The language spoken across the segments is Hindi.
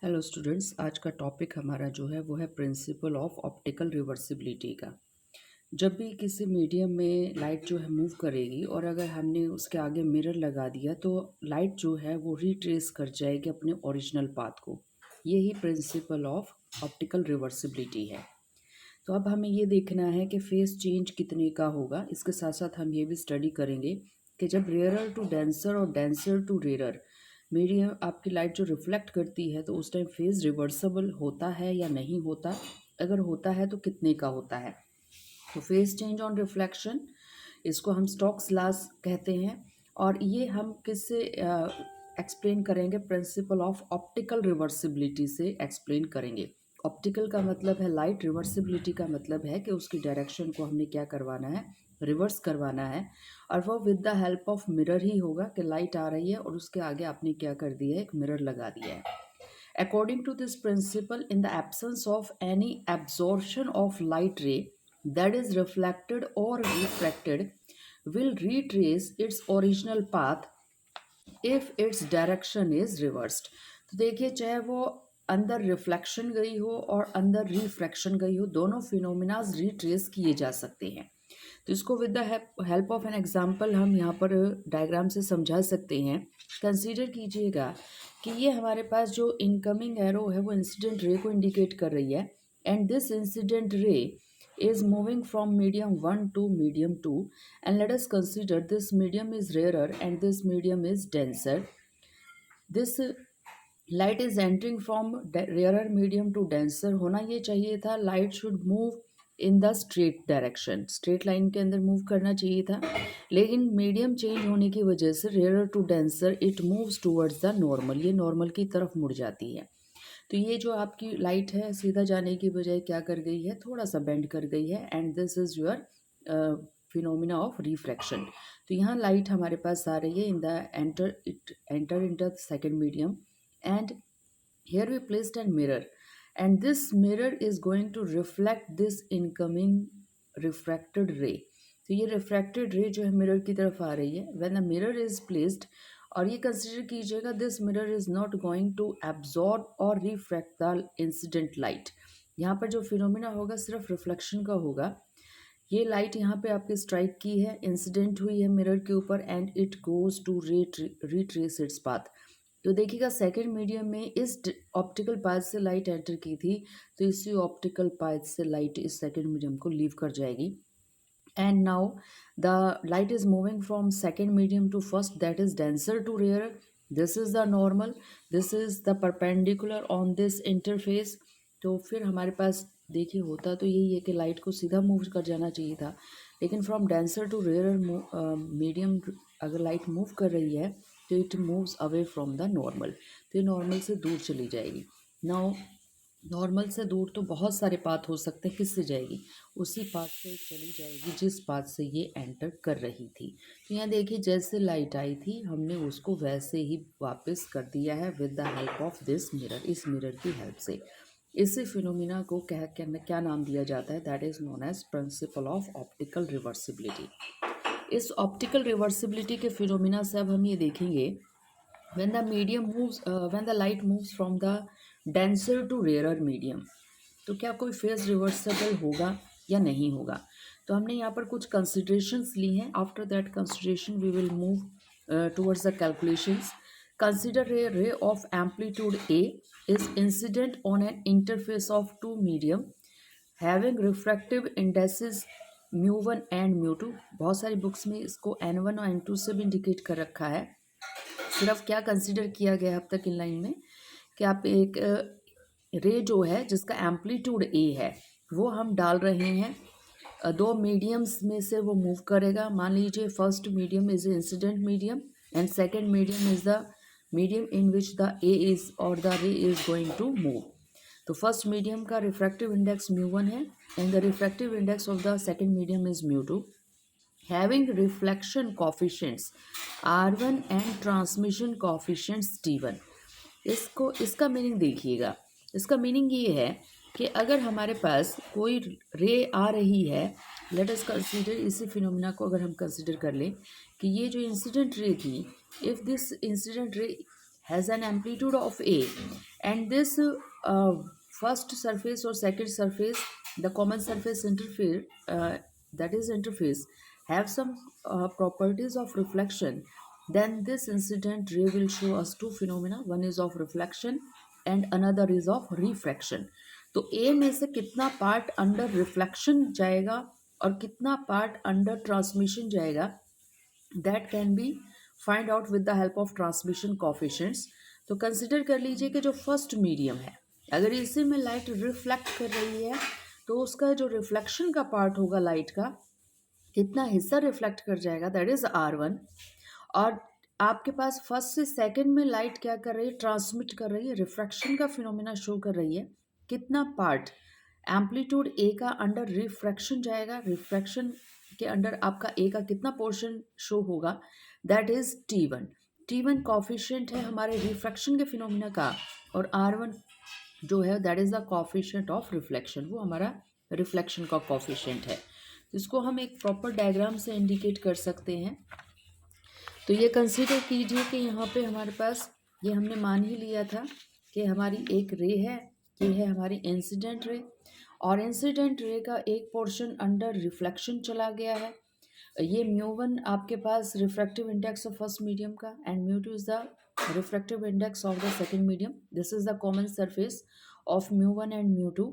हेलो स्टूडेंट्स, आज का टॉपिक हमारा जो है वो है प्रिंसिपल ऑफ ऑप्टिकल रिवर्सिबिलिटी का। जब भी किसी मीडियम में लाइट जो है मूव करेगी और अगर हमने उसके आगे मिरर लगा दिया तो लाइट जो है वो रिट्रेस कर जाएगी अपने ओरिजिनल पाथ को। यही प्रिंसिपल ऑफ ऑप्टिकल रिवर्सिबिलिटी है। तो अब हमें ये देखना है कि फेस चेंज कितने का होगा। इसके साथ साथ हम ये भी स्टडी करेंगे कि जब रेयरर टू डेंसर और डेंसर टू रेयरर मीडियम आपकी लाइट जो रिफ्लेक्ट करती है तो उस टाइम फेस रिवर्सिबल होता है या नहीं होता, अगर होता है तो कितने का होता है। तो फेस चेंज ऑन रिफ्लेक्शन, इसको हम स्टोक्स लॉस कहते हैं। और ये हम किससे एक्सप्लेन करेंगे? प्रिंसिपल ऑफ ऑप्टिकल रिवर्सिबिलिटी से एक्सप्लेन करेंगे। ऑप्टिकल का मतलब है लाइट, रिवर्सिबिलिटी का मतलब है कि उसकी डायरेक्शन को हमने क्या करवाना है, रिवर्स करवाना है। और वो with the help of mirror ही होगा कि लाइट आ रही है और उसके आगे आपने क्या कर दिया है, एक मिरर लगा दिया है। According to this principle, in the absence of any absorption of light ray that is reflected or refracted, will retrace its original path if its direction is reversed। तो देखिए, चाहे वो अंदर रिफ्लेक्शन गई हो और अंदर रिफ्रैक्शन गई हो, दोनों फिनोमिनाज रिट्रेस किए जा सकते हैं। तो इसको with the help of an example हम यहाँ पर डायग्राम से समझा सकते हैं। कंसीडर कीजिएगा कि ये हमारे पास जो इनकमिंग एरो है वो इंसिडेंट रे को इंडिकेट कर रही है, and this incident ray is moving from medium 1 to medium 2, and let us consider this medium is rarer and this medium is denser. This light is entering from rarer medium to denser। होना ये चाहिए था light should move in the straight direction, straight line के अंदर मूव करना चाहिए था, लेकिन मीडियम चेंज होने की वजह से rare to denser it moves towards the normal, ये नॉर्मल की तरफ मुड़ जाती है। तो ये जो आपकी लाइट है सीधा जाने की बजाय क्या कर गई है, थोड़ा सा बेंड कर गई है, and this is your phenomena of refraction. तो यहाँ लाइट हमारे पास आ रही है in the enter in the second medium, and here we placed a mirror, and this mirror is going to reflect this incoming refracted ray। तो ये refracted ray जो है मिरर की तरफ आ रही है। when the mirror is placed, और ये कंसिडर कीजिएगा this mirror is not going to absorb or refract the incident light। यहाँ पर जो फिनोमिना होगा सिर्फ रिफ्लेक्शन का होगा। ये लाइट यहाँ पे आपके स्ट्राइक की है, इंसिडेंट हुई है मिरर के ऊपर, and it goes to retrace its path. तो देखिएगा सेकेंड मीडियम में इस ऑप्टिकल पाथ से लाइट एंटर की थी, तो इसी ऑप्टिकल पाथ से लाइट इस सेकेंड मीडियम को लीव कर जाएगी, and now the light is moving from second medium to first, that is denser to rare. This is the normal, this is the perpendicular on this interface. तो फिर हमारे पास देखिए होता तो यही है कि लाइट को सीधा मूव कर जाना चाहिए था, लेकिन from denser to rare medium अगर लाइट मूव कर रही है तो it moves away from the normal, तो ये नॉर्मल से दूर चली जाएगी। नाउ नॉर्मल से दूर तो बहुत सारे पाथ हो सकते हैं, किससे जाएगी, उसी पाथ से चली जाएगी जिस पाथ से ये एंटर कर रही थी। तो यहाँ देखिए जैसे लाइट आई थी हमने उसको वैसे ही वापस कर दिया है with the help of this mirror, इस मिरर की हेल्प से। इसी फिनोमिना को क्या नाम दिया जाता है, that is known as principle of optical reversibility. इस ऑप्टिकल रिवर्सिबिलिटी के फिनोमिना से अब हम ये देखेंगे, when the medium moves, when the light moves from the denser to rare medium, तो क्या कोई फेज रिवर्सिबल होगा या नहीं होगा। तो हमने यहाँ पर कुछ कंसिडरेशंस ली हैं। After that consideration we will move towards the calculations. Consider a ray of amplitude A is incident on an interface of two medium having refractive indexes μ1 and μ2। बहुत सारी बुक्स में इसको n1 और n2 से भी इंडिकेट कर रखा है। सिर्फ क्या कंसिडर किया गया अब तक इन लाइन में कि आप एक रे जो है जिसका एम्पलीट्यूड ए है वो हम डाल रहे हैं, दो मीडियम्स में से वो मूव करेगा। मान लीजिए first medium is incident medium and second medium is the medium in which the A is और the ray is going to move. तो फर्स्ट मीडियम का रिफ्रैक्टिव इंडेक्स μ1 है and the refractive index of the second medium is μ2, having reflection coefficients R1 and transmission coefficients T1। इसका मीनिंग देखिएगा। इसका मीनिंग ये है कि अगर हमारे पास कोई रे आ रही है, लेट अस कंसीडर, इसी फिनोमिना को अगर हम कंसीडर कर लें कि ये जो इंसिडेंट रे थी, if this incident ray has an amplitude of a, and this first surface or second surface, the common surface interface, that is interface, have some properties of reflection, then this incident ray will show us two phenomena. One is of reflection and another is of refraction. तो ए में से कितना पार्ट अंडर रिफ्लेक्शन जाएगा और कितना पार्ट अंडर ट्रांसमिशन जाएगा, that can be find out with the help of transmission coefficients. तो कंसिडर कर लीजिए कि जो फर्स्ट मीडियम है, अगर इसी में लाइट रिफ्लेक्ट कर रही है तो उसका जो रिफ्लेक्शन का पार्ट होगा लाइट का, कितना हिस्सा रिफ्लेक्ट कर जाएगा, दैट इज R1. और आपके पास फर्स्ट से सेकंड में लाइट क्या कर रही है, ट्रांसमिट कर रही है, रिफ्रैक्शन का फिनोमेना शो कर रही है. कितना पार्ट एम्पलीट्यूड ए का अंडर रिफ्रैक्शन जाएगा, रिफ्रैक्शन के अंडर आपका ए का कितना पोर्शन शो होगा, that is T1. T1 coefficient है हमारे रिफ्रैक्शन के फिनोमेना का, और R1 जो है that is the coefficient of reflection, वो हमारा रिफ्लेक्शन का कॉफिशिएंट है. इसको हम एक प्रॉपर डायग्राम से इंडिकेट कर सकते हैं. तो ये कंसीडर कीजिए कि यहाँ पे हमारे पास, ये हमने मान ही लिया था कि हमारी एक रे है, ये है हमारी इंसिडेंट रे, और इंसिडेंट रे का एक पोर्शन अंडर रिफ्लेक्शन चला गया है. ये μ1 आपके पास refractive index of first medium का, and μ2 is the refractive index of the second medium. This is the common surface of μ1 and μ2.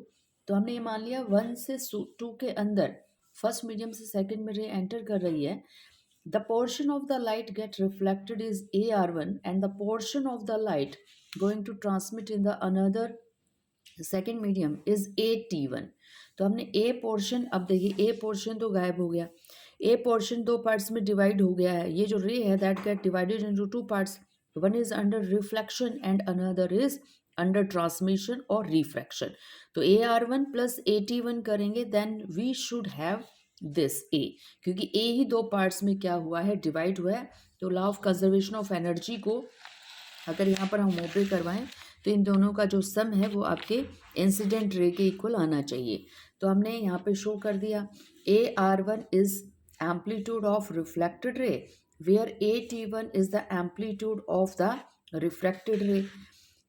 तो हमने ये मान लिया 1 से 2 के अंदर फर्स्ट मीडियम से सेकंड में रे एंटर कर रही है. The portion of the light get reflected is AR1, and the portion of the light going to transmit in the another second medium is AT1. तो हमने A पोर्शन, अब देखिए A पोर्शन तो गायब हो गया, A पोर्शन दो पार्ट्स में डिवाइड हो गया है. ये जो रे है that get divided into two parts, one is under reflection and another is under transmission और रिफ्रैक्शन. तो AR1 प्लस AT1 करेंगे, then we should have this A, क्योंकि ए ही दो पार्ट्स में क्या हुआ है, डिवाइड हुआ है. तो law of conservation of energy को अगर यहाँ पर हम ओबे करवाएं तो इन दोनों का जो सम है वो आपके इंसिडेंट रे के इक्वल आना चाहिए. तो हमने यहाँ पे शो कर दिया AR1 is amplitude of reflected ray, where AT1 is the amplitude of the refracted ray.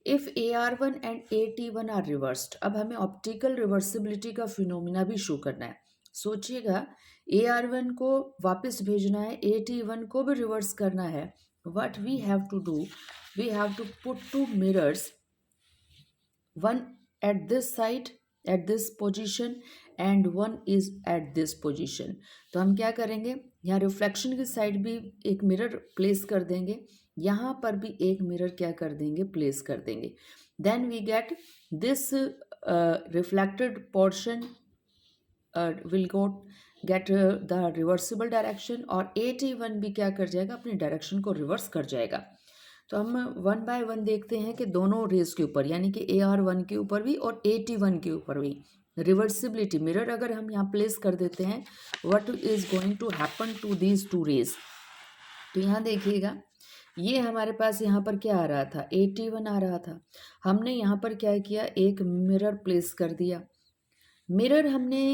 If AR1 and AT1 are reversed, अब हमें ऑप्टिकल रिवर्सिबिलिटी का फिनोमिना भी शो करना है. सोचिएगा, AR1 को वापस भेजना है, AT1 को भी रिवर्स करना है. What we have to do, we have to put two mirrors, one at this side at this position and one is at this position. तो हम क्या करेंगे, यहाँ रिफ्लेक्शन की साइड भी एक मिरर प्लेस कर देंगे, यहाँ पर भी एक मिरर क्या कर देंगे, प्लेस कर देंगे. Then we get this reflected portion will get the reversible direction, और AT1 भी क्या कर जाएगा, अपनी डायरेक्शन को रिवर्स कर जाएगा. तो हम वन बाय वन देखते हैं कि दोनों रेज के ऊपर, यानी कि AR1 के ऊपर भी और AT1 के ऊपर भी रिवर्सिबिलिटी मिरर अगर हम यहाँ प्लेस कर देते हैं, what is going to happen to these two rays. तो यहाँ देखिएगा, ये हमारे पास यहाँ पर क्या आ रहा था, AT1 आ रहा था. हमने यहाँ पर क्या किया, एक मिरर प्लेस कर दिया. मिरर हमने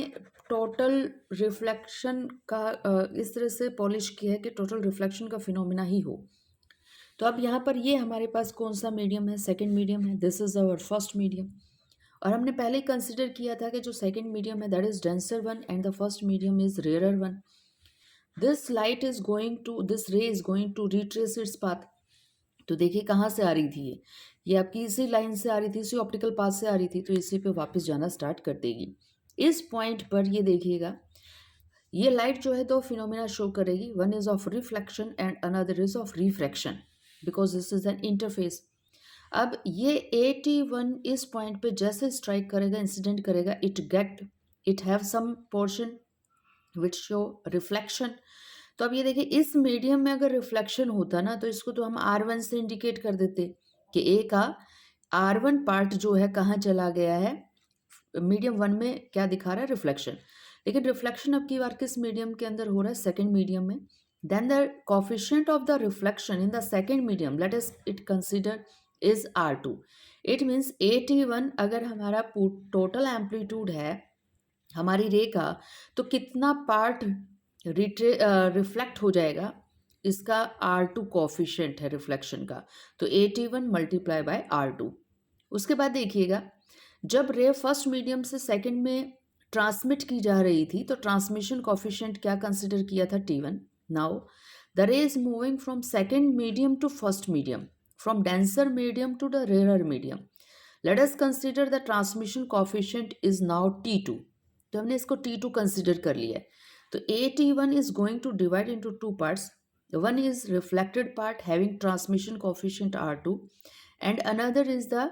टोटल रिफ्लेक्शन का इस तरह से पॉलिश किया है कि टोटल रिफ्लेक्शन का फिनोमिना ही हो. तो अब यहाँ पर ये हमारे पास कौन सा मीडियम है, सेकंड मीडियम है. This is our first medium, और हमने पहले कंसिडर किया था कि जो सेकंड मीडियम है that is denser one and the first medium is rarer one. This light is going to, this ray is going to retrace its path. तो देखिए कहाँ से आ रही थी, ये आपकी इसी लाइन से आ रही थी, इसी ऑप्टिकल पाथ से आ रही थी, तो इसी पे वापस जाना स्टार्ट कर देगी. इस पॉइंट पर ये देखिएगा, ये लाइट जो है दो फिनोमिना शो करेगी, one is of reflection and another is of refraction, because this is an interface. अब ये AT1 इस पॉइंट पे जैसे स्ट्राइक करेगा, इंसिडेंट करेगा, it have some portion which show reflection. तो अब ये देखिए, इस मीडियम में अगर रिफ्लेक्शन होता ना, तो इसको तो हम R1 से इंडिकेट कर देते कि ए का R1 पार्ट जो है कहाँ चला गया है, मीडियम वन में क्या दिखा रहा है, रिफ्लेक्शन. लेकिन रिफ्लेक्शन अब की बार किस मीडियम के अंदर हो रहा है, सेकंड मीडियम में. Then the coefficient of the reflection in the second medium, let us it consider, is R2. It means AT1 अगर हमारा टोटल एम्पलीट्यूड है हमारी रे का, तो कितना पार्ट रिफ्लेक्ट हो जाएगा, इसका R2 कॉफिशिएंट है रिफ्लेक्शन का, तो AT1 मल्टीप्लाई बाय R2। उसके बाद देखिएगा, जब रे फर्स्ट मीडियम से सेकंड में ट्रांसमिट की जा रही थी तो ट्रांसमिशन कॉफिशिएंट क्या कंसिडर किया था, T1। Now the ray is moving from second medium to first medium, from denser medium to the rarer medium. Let us consider the transmission coefficient is now T2। तो हमने इसको T2 कंसिडर कर लिया है। तो AT1 is going to divide into two parts. One is reflected part having transmission coefficient R2, and another is the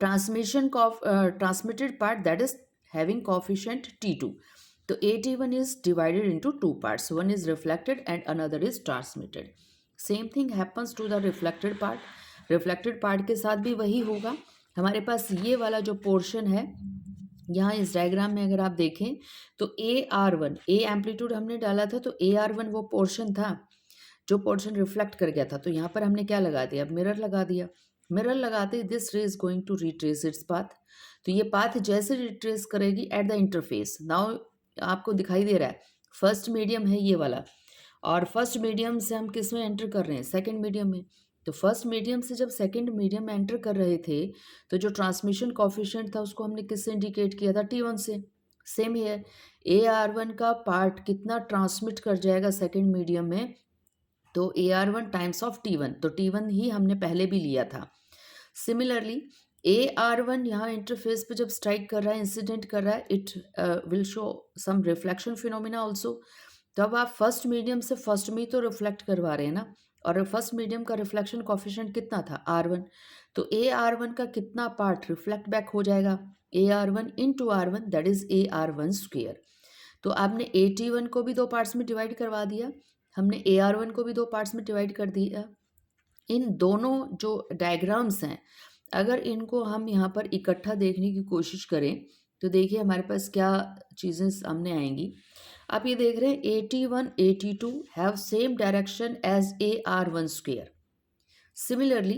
transmitted part that is having coefficient T2. So AT1 is divided into two parts. One is reflected and another is transmitted. Same thing happens to the reflected part. Reflected part के साथ भी वही होगा। हमारे पास ये वाला जो पोर्शन है, यहाँ इस डायग्राम में अगर आप देखें तो AR1, ए एम्पलीट्यूड हमने डाला था, तो AR1 वो पोर्शन था जो पोर्शन रिफ्लेक्ट कर गया था। तो यहाँ पर हमने क्या लगा दिया, अब मिरर लगा दिया। मिरर लगाते ही this ray is going to retrace its path. तो ये पाथ जैसे रिट्रेस करेगी एट द इंटरफेस, नाउ आपको दिखाई दे रहा है फर्स्ट मीडियम है ये वाला, और फर्स्ट मीडियम से हम किस में एंटर कर रहे हैं, सेकेंड मीडियम में। तो फर्स्ट मीडियम से जब सेकेंड मीडियम में एंटर कर रहे थे तो जो ट्रांसमिशन कॉफिशिएंट था उसको हमने किससे इंडिकेट किया था, T1 से। सेम है, AR1 का पार्ट कितना ट्रांसमिट कर जाएगा सेकेंड मीडियम में, तो AR1 टाइम्स ऑफ T1, तो T1 ही हमने पहले भी लिया था। सिमिलरली AR1 यहाँ इंटरफेस पे जब स्ट्राइक कर रहा है, इंसिडेंट कर रहा है, it will show some reflection phenomena also. तो अब आप फर्स्ट मीडियम से फर्स्ट में ही तो रिफ्लेक्ट करवा रहे हैं ना, और फर्स्ट मीडियम का रिफ्लेक्शन कॉफिशिएंट कितना था, R1। तो AR1 का कितना पार्ट रिफ्लेक्ट बैक हो जाएगा, AR1 into R1, that is AR1 square. तो आपने AT1 को भी दो पार्ट्स में डिवाइड करवा दिया, हमने AR1 को भी दो पार्ट्स में डिवाइड कर दिया। इन दोनों जो डायग्राम्स हैं, अगर इनको हम यहाँ पर इकट्ठा देखने की कोशिश करें तो देखिए हमारे पास क्या चीज़ें सामने आएंगी। आप ये देख रहे हैं AT1 AT2 have same direction as AR1 square. Similarly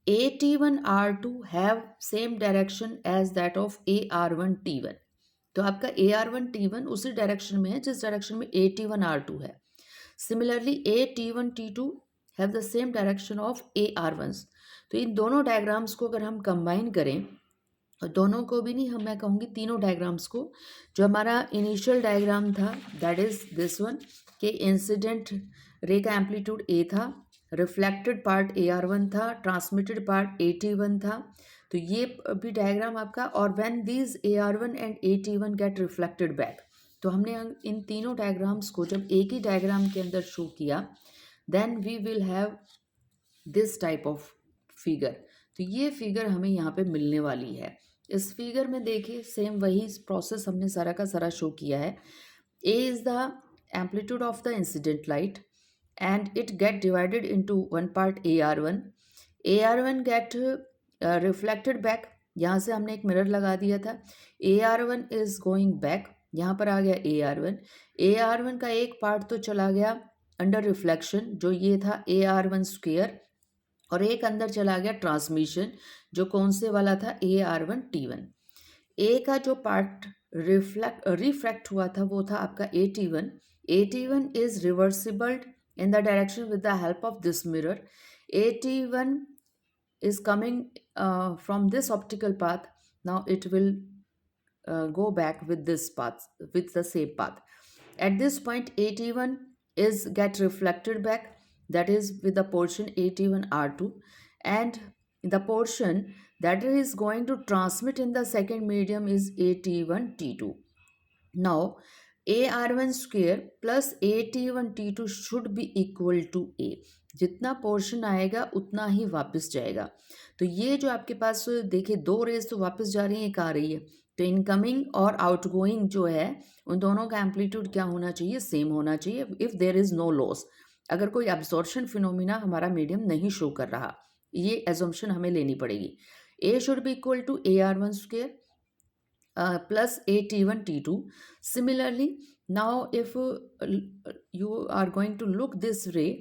AT1 R2 have same direction as that of AR1 T1। तो आपका AR1 T1 उसी डायरेक्शन में है जिस डायरेक्शन में AT1 R2 है। Similarly AT1 T2 have the same direction of AR1। तो इन दोनों डायग्राम्स को अगर हम कंबाइन करें, दोनों को भी नहीं, हम मैं कहूँगी तीनों डायग्राम्स को, जो हमारा इनिशियल डायग्राम था दैट इज दिस वन, के इंसिडेंट रे का एम्पलीट्यूड A था, रिफ्लेक्टेड पार्ट AR1 था, ट्रांसमिटेड पार्ट AT1 था। तो ये भी डायग्राम आपका, और when these AR1 and AT1 gate reflected back, तो हमने इन तीनों डायग्राम्स को जब एक ही डायग्राम के अंदर शो किया, then we will have this type of figure. तो ये फिगर हमें यहाँ पे मिलने वाली है। इस फिगर में देखिए सेम वही प्रोसेस हमने सारा का सारा शो किया है। A is the amplitude of the incident light and it get divided into one part AR1. AR1 get reflected back, यहाँ से हमने एक मिरर लगा दिया था। AR1 is going back, यहाँ पर आ गया AR1। AR1 का एक पार्ट तो चला गया अंडर रिफ्लेक्शन, जो ये था AR1 स्क्वेयर, और एक अंदर चला गया ट्रांसमिशन, जो कौन से वाला था, AR1 T1। ए का जो पार्ट रिफ्रैक्ट हुआ था वो था आपका AT1। AT1 is reversible in the direction with the help of this mirror. AT1 is coming from this optical path. Now it will go back with this path, with the same path. At this point AT1 is get reflected back, that is with the portion AT1 R2, and the portion that is going to transmit in the second medium is AT1 T2. Now AR1 square plus AT1 T2 should be equal to A। जितना पोर्शन आएगा उतना ही वापस जाएगा। तो ये जो आपके पास देखिए दो रेज तो वापस जा रही है, एक आ रही है, तो इनकमिंग और आउटगोइंग जो है उन दोनों का एम्पलीट्यूड क्या होना चाहिए, सेम होना चाहिए, if there is no loss. अगर कोई एब्जॉर्प्शन फिनोमिना हमारा मीडियम नहीं शो कर रहा, ये एजम्पशन हमें लेनी पड़ेगी। A should be equal to AR1 square plus AT1 T2. Similarly, now if you are going to look this ray,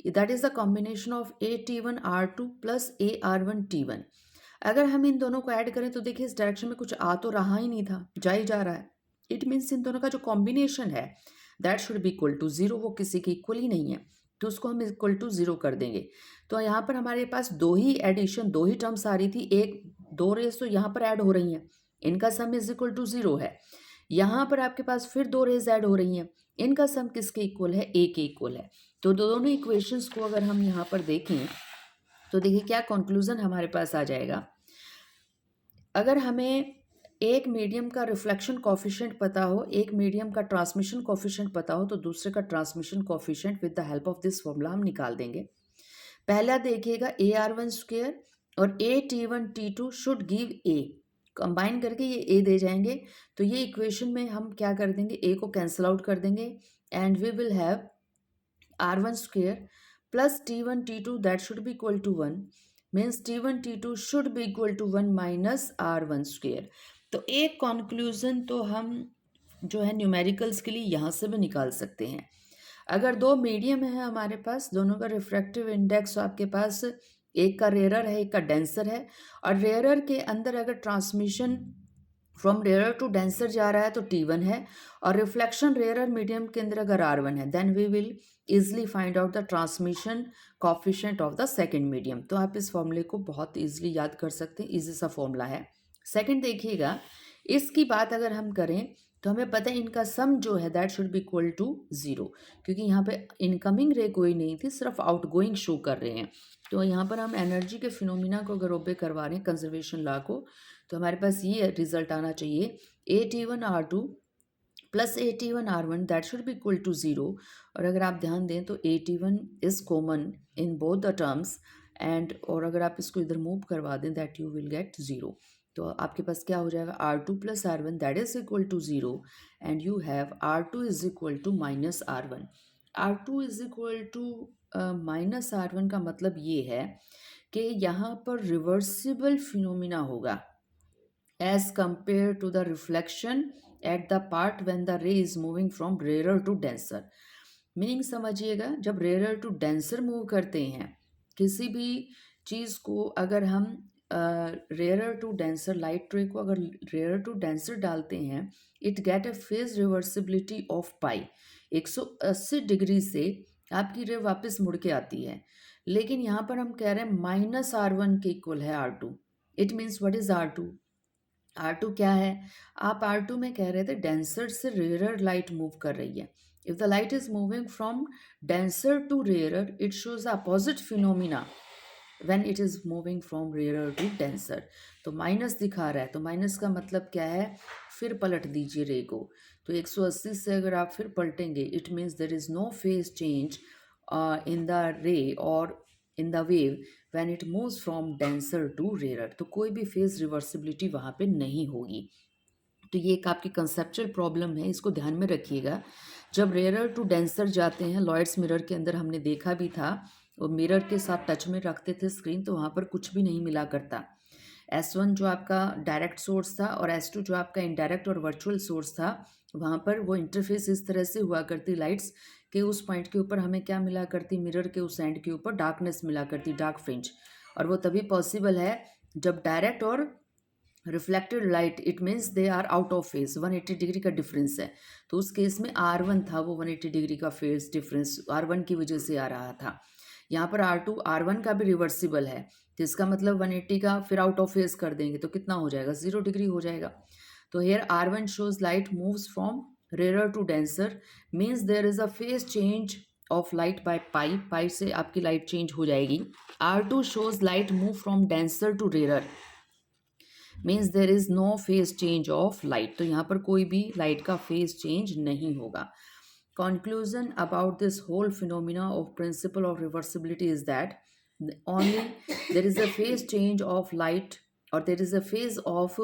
that is the combination of AT1 R2 plus AR1 T1। अगर हम इन दोनों को ऐड करें तो देखिए इस डायरेक्शन में कुछ आ तो रहा ही नहीं था, जा ही जा रहा है। इट मीन्स इन दोनों का जो कॉम्बिनेशन है that should be equal to 0, वो किसी की इक्वल ही नहीं है। तो उसको हम इक्वल टू ज़ीरो कर देंगे। तो यहाँ पर हमारे पास दो ही टर्म्स आ रही थी, एक दो रेज तो यहाँ पर ऐड हो रही हैं, इनका sum is equal to zero है। यहाँ पर आपके पास फिर दो रेज ऐड हो रही हैं, इनका सम किसके इक्वल है, ए के इक्वल है। तो दोनों इक्वेशंस को अगर हम यहाँ पर देखें तो देखिए क्या कंक्लूजन हमारे पास आ जाएगा। अगर हमें एक मीडियम का रिफ्लेक्शन कॉफिशिएंट पता हो, एक मीडियम का ट्रांसमिशन कॉफिशिएंट पता हो, तो दूसरे का transmission coefficient with the help of this formula हम निकाल देंगे। पहला देखिएगा AR1² और AT1T2 should give a, combine करके ये ए दे जाएंगे। तो ये इक्वेशन में हम क्या कर देंगे, ए को कैंसिल आउट कर देंगे and we will have R1² plus T1T2 that should be equal to 1 means T1T2 should be equal to 1 minus R1²। तो एक कंक्लूजन तो हम जो है न्यूमेरिकल्स के लिए यहाँ से भी निकाल सकते हैं। अगर दो मीडियम है हमारे पास, दोनों का रिफ्रैक्टिव इंडेक्स आपके पास एक का रेयरर है एक का डेंसर है, और रेयरर के अंदर अगर transmission from rarer to denser जा रहा है तो T1 है, और रिफ्लेक्शन रेयरर मीडियम के अंदर अगर R1 है, then we will easily find out the transmission coefficient of the second medium. तो आप इस फॉर्मूले को बहुत इजली याद कर सकते हैं, इजी सा फॉर्मूला है। सेकेंड देखिएगा, इसकी बात अगर हम करें तो हमें पता है इनका सम जो है that should be equal to zero, क्योंकि यहाँ पे इनकमिंग रे कोई नहीं थी, सिर्फ आउटगोइंग शो कर रहे हैं। तो यहाँ पर हम एनर्जी के फिनोमिना को अगर ओबे करवा रहे हैं कंजर्वेशन लॉ को, तो हमारे पास ये रिजल्ट आना चाहिए AT1R2 plus AT1R1 that should be equal to zero. और अगर आप ध्यान दें तो AT1 is common in both the terms and, और अगर आप इसको इधर मूव करवा दें that you will get zero. तो आपके पास क्या हो जाएगा, R2 plus R1 that is equal to zero and you have R2 is equal to minus R1। R2 is equal to minus R1 का मतलब ये है कि यहाँ पर रिवर्सिबल फिनोमिना होगा as compared to the reflection at the part when the ray is moving from rarer to denser। Meaning समझिएगा, जब रेयर टू डेंसर मूव करते हैं किसी भी चीज़ को, अगर हम रेयर टू डेंसर लाइट रे को अगर रेयर टू डेंसर डालते हैं, it get a phase reversibility of pi. 180 degree से आपकी रे वापस मुड़ के आती है, लेकिन यहाँ पर हम कह रहे हैं -R1 के इक्वल है R2। It means what is R2? R2 क्या है, आप R2 में कह रहे थे डेंसर से रेयरर लाइट मूव कर रही है। If the light is moving from denser to rarer it shows opposite phenomena when it is moving from rarer to denser. तो माइनस दिखा रहा है, तो माइनस का मतलब क्या है, फिर पलट दीजिए रे को। तो 180 से अगर आप फिर पलटेंगे it means there is no phase change in the ray और in the wave when it moves from denser to rare. तो कोई भी फेज रिवर्सिबिलिटी वहाँ पे नहीं होगी। तो ये एक आपकी कंसेप्चुअल प्रॉब्लम है, इसको ध्यान में रखिएगा। जब रेयर टू डेंसर जाते हैं, लॉयड्स मिरर के अंदर हमने देखा भी था, वो मिरर के साथ टच में रखते थे स्क्रीन तो वहाँ पर कुछ भी नहीं मिला करता। S1 जो आपका डायरेक्ट सोर्स था और S2 जो आपका इनडायरेक्ट और वर्चुअल सोर्स था, वहाँ पर वो इंटरफेस इस तरह से हुआ करती लाइट्स कि उस पॉइंट के ऊपर हमें क्या मिला करती, मिरर के उस एंड के ऊपर डार्कनेस मिला करती, डार्क फ्रिंज। और वो तभी पॉसिबल है जब डायरेक्ट और reflected light, it means they are out of phase, 180 degree का डिफरेंस है। तो उस केस में R1 था वो 180 डिग्री का फेज डिफरेंस R1 की वजह से आ रहा था। यहाँ पर R2 R1 का भी रिवर्सिबल है, तो इसका मतलब 180 का फिर आउट ऑफ फेज कर देंगे तो कितना हो जाएगा, 0 डिग्री हो जाएगा। तो here R1 shows light moves from rare to denser means there is a phase change of light by pi, pi से आपकी लाइट चेंज हो जाएगी। R2 shows light move from denser to rare means there is no phase change of light. तो यहाँ पर कोई भी लाइट का फेज चेंज नहीं होगा। Conclusion about this whole phenomena of principle of reversibility is that only there is a phase change of light, or there is a phase of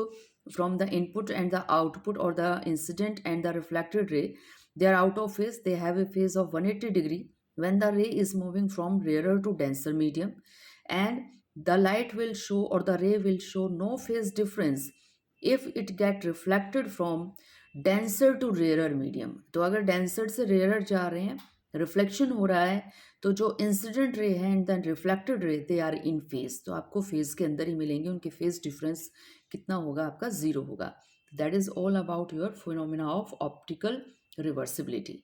from the input and the output, or the incident and the reflected ray. They are out of phase, they have a phase of 180 degree when the ray is moving from rarer to denser medium, and the light will show, or the ray will show no phase difference if it get reflected from denser to rare medium. तो अगर डेंसर से रेयर जा रहे हैं, रिफ्लेक्शन हो रहा है, तो जो इंसिडेंट रे है and then reflected ray they are in phase, तो आपको फेज के अंदर ही मिलेंगे, उनके फेज डिफरेंस कितना होगा आपका, 0 होगा। That is all about your phenomena of optical reversibility.